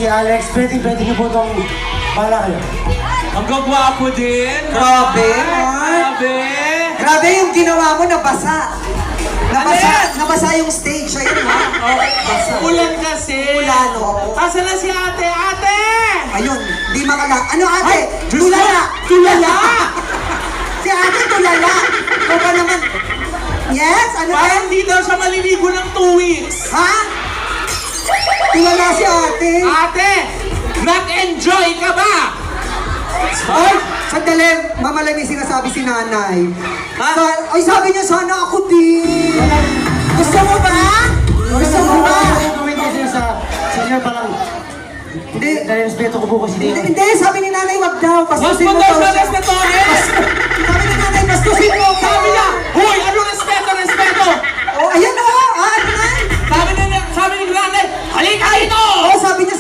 si Alex. Pwede niyo po itong bala kayo. Ang gagwapo din. Grabe, Grabe. Grabe yung ginawa mo, nabasa. Nabasa yung stage. Ayun ha. Basa. Ulan kasi. Ulan, oo. Asa na si ate? Ate! Ayun, di makala. Ano ate? Diyos Tulala! ko, tulala! Si ate tulala! Ikaw ba naman? Yes? Ano Parang yan? di daw siya maliligo ng 2 weeks. Ha? Tulala si ate! Ate! Nag-enjoy ka ba? Ay! Sandali! Mamalamin sinasabi si nanay. Ha? Ay, sabi niya sana ako din! Gusto mo ba? Gusto mo ba? Gawin kasi sa inyo parang... Hindi. Dahil respeto ko po kasi dito. Hindi, sabi ni nanay, wag daw. Mas Bastusin mo daw daw sa siya. respetones! Sabi ni nanay, bastusin mo. Sabi niya, huy, ano respeto, respeto? Oh, ayan o. Ano na? Sabi ni nanay, halika dito! Oh, sabi niya,